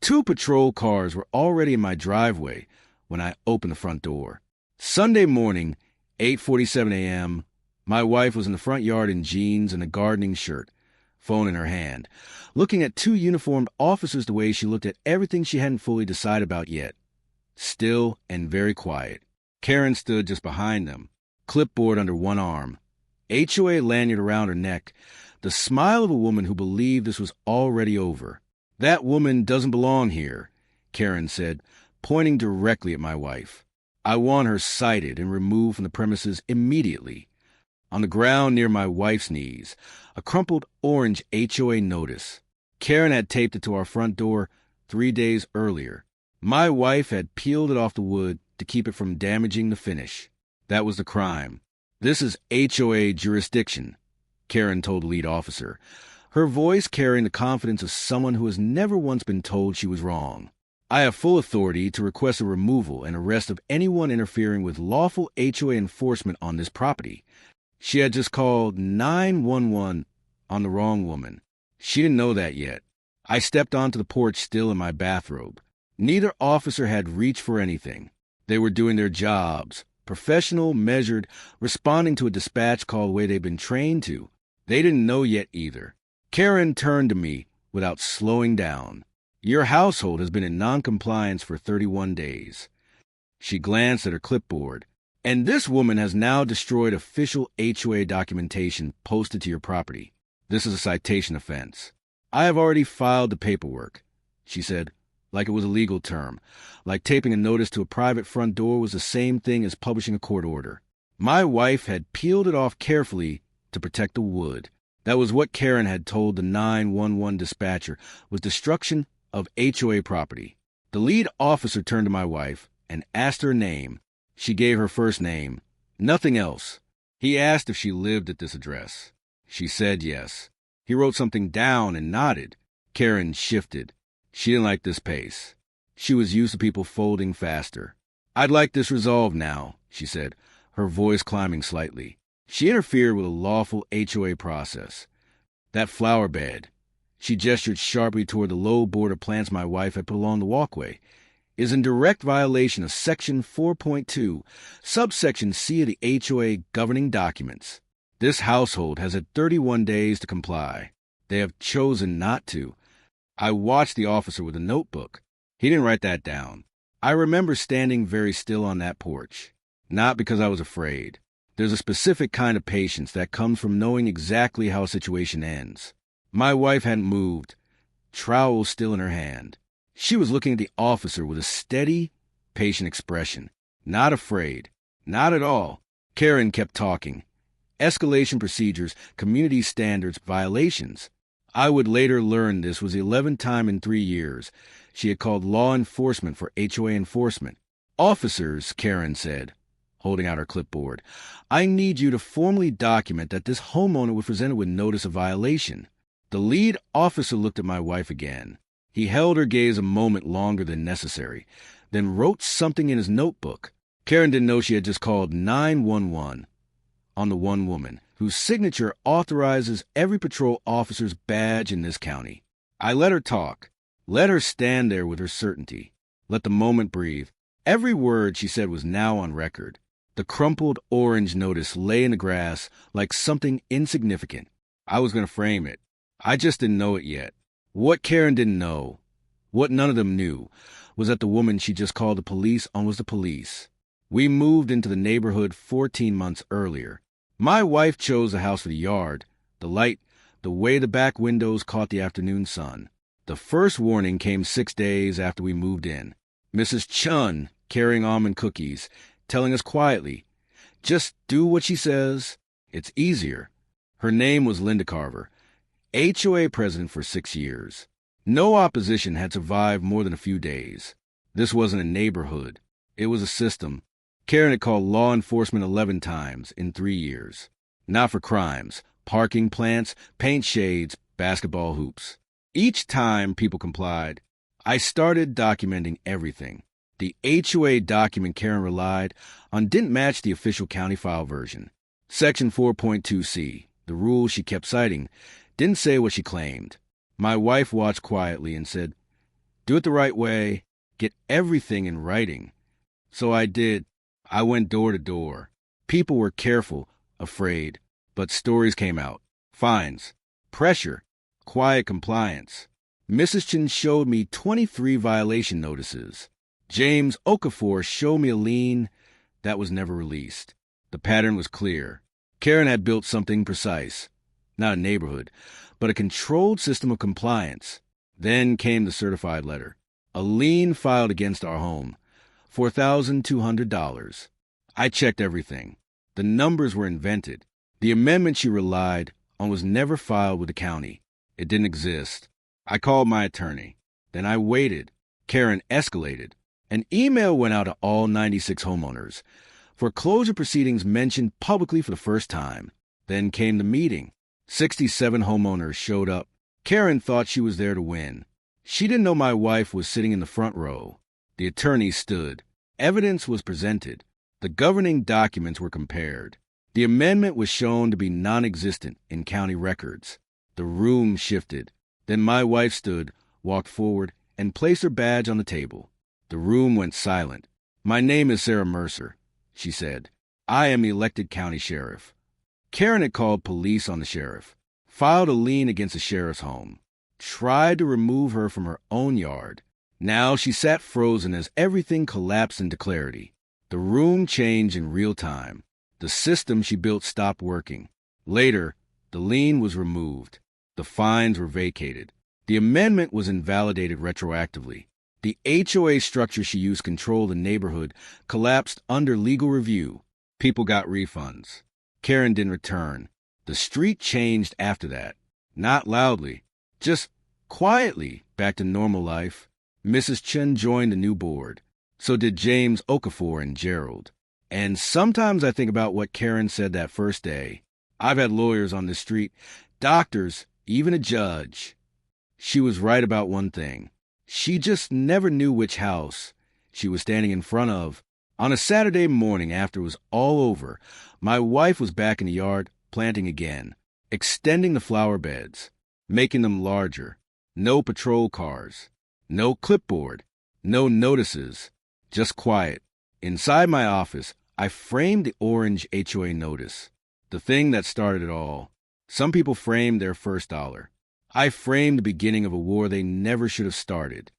2 patrol cars were already in my driveway when I opened the front door. Sunday morning, 8:47 a.m., my wife was in the front yard in jeans and a gardening shirt, phone in her hand, looking at 2 uniformed officers the way she looked at everything she hadn't fully decided about yet. Still and very quiet. Karen stood just behind them, clipboard under one arm, HOA lanyard around her neck, the smile of a woman who believed this was already over. "That woman doesn't belong here," Karen said, pointing directly at my wife. "I want her cited and removed from the premises immediately." On the ground near my wife's knees, a crumpled orange HOA notice. Karen had taped it to our front door 3 days earlier. My wife had peeled it off the wood to keep it from damaging the finish. That was the crime. "This is HOA jurisdiction," Karen told the lead officer, her voice carrying the confidence of someone who has never once been told she was wrong. "I have full authority to request the removal and arrest of anyone interfering with lawful HOA enforcement on this property." She had just called 911 on the wrong woman. She didn't know that yet. I stepped onto the porch still in my bathrobe. Neither officer had reached for anything. They were doing their jobs, professional, measured, responding to a dispatch call the way they'd been trained to. They didn't know yet either. Karen turned to me without slowing down. "Your household has been in noncompliance for 31 days. She glanced at her clipboard. "And this woman has now destroyed official HOA documentation posted to your property. This is a citation offense. I have already filed the paperwork," she said, like it was a legal term, like taping a notice to a private front door was the same thing as publishing a court order. My wife had peeled it off carefully to protect the wood. That was what Karen had told the 911 dispatcher was destruction of HOA property. The lead officer turned to my wife and asked her name. She gave her first name. Nothing else. He asked if she lived at this address. She said yes. He wrote something down and nodded. Karen shifted. She didn't like this pace. She was used to people folding faster. "I'd like this resolved now," she said, her voice climbing slightly. She interfered with a lawful HOA process. "That flower bed," she gestured sharply toward the low border plants my wife had put along the walkway, "is in direct violation of Section 4.2, subsection C of the HOA governing documents. This household has had 31 days to comply. They have chosen not to." I watched the officer with a notebook. He didn't write that down. I remember standing very still on that porch. Not because I was afraid. There's a specific kind of patience that comes from knowing exactly how a situation ends. My wife hadn't moved, trowel still in her hand. She was looking at the officer with a steady, patient expression. Not afraid. Not at all. Karen kept talking. Escalation procedures, community standards, violations. I would later learn this was the 11th time in 3 years she had called law enforcement for HOA enforcement. "Officers," Karen said, holding out her clipboard, "I need you to formally document that this homeowner was presented with notice of violation." The lead officer looked at my wife again. He held her gaze a moment longer than necessary, then wrote something in his notebook. Karen didn't know she had just called 911 on the one woman, whose signature authorizes every patrol officer's badge in this county. I let her talk. Let her stand there with her certainty. Let the moment breathe. Every word she said was now on record. The crumpled orange notice lay in the grass like something insignificant. I was going to frame it. I just didn't know it yet. What Karen didn't know, what none of them knew, was that the woman she just called the police on was the police. We moved into the neighborhood 14 months earlier. My wife chose the house for the yard, the light, the way the back windows caught the afternoon sun. The first warning came 6 days after we moved in. Mrs. Chun carrying almond cookies, telling us quietly, "Just do what she says. It's easier." Her name was Linda Carver, HOA president for 6 years. No opposition had survived more than a few days. This wasn't a neighborhood. It was a system. Karen had called law enforcement 11 times in 3 years. Not for crimes, parking plants, paint shades, basketball hoops. Each time people complied, I started documenting everything. The HOA document Karen relied on didn't match the official county file version. Section 4.2C, the rule she kept citing, didn't say what she claimed. My wife watched quietly and said, Do it the right way. Get everything in writing. So I did. I went door to door. People were careful, afraid, but stories came out. Fines, pressure, quiet compliance. Mrs. Chin showed me 23 violation notices. James Okafor showed me a lien that was never released. The pattern was clear. Karen had built something precise. Not a neighborhood, but a controlled system of compliance. Then came the certified letter. A lien filed against our home. $4,200. I checked everything. The numbers were invented. The amendment she relied on was never filed with the county. It didn't exist. I called my attorney. Then I waited. Karen escalated. An email went out to all 96 homeowners. Foreclosure proceedings mentioned publicly for the first time. Then came the meeting. 67 homeowners showed up. Karen thought she was there to win. She didn't know my wife was sitting in the front row. The attorney stood. Evidence was presented. The governing documents were compared. The amendment was shown to be non-existent in county records. The room shifted. Then my wife stood, walked forward, and placed her badge on the table. The room went silent. "My name is Sarah Mercer," she said. "I am the elected county sheriff." Karen had called police on the sheriff, filed a lien against the sheriff's home, tried to remove her from her own yard. Now she sat frozen as everything collapsed into clarity. The room changed in real time. The system she built stopped working. Later, the lien was removed. The fines were vacated. The amendment was invalidated retroactively. The HOA structure she used to control the neighborhood collapsed under legal review. People got refunds. Karen didn't return. The street changed after that. Not loudly, just quietly back to normal life. Mrs. Chen joined the new board. So did James Okafor and Gerald. And sometimes I think about what Karen said that first day. I've had lawyers on this street, doctors, even a judge. She was right about one thing. She just never knew which house she was standing in front of. On a Saturday morning after it was all over, my wife was back in the yard planting again, extending the flower beds, making them larger. No patrol cars, no clipboard, no notices, just quiet. Inside my office, I framed the orange HOA notice, the thing that started it all. Some people framed their first dollar. I framed the beginning of a war they never should have started.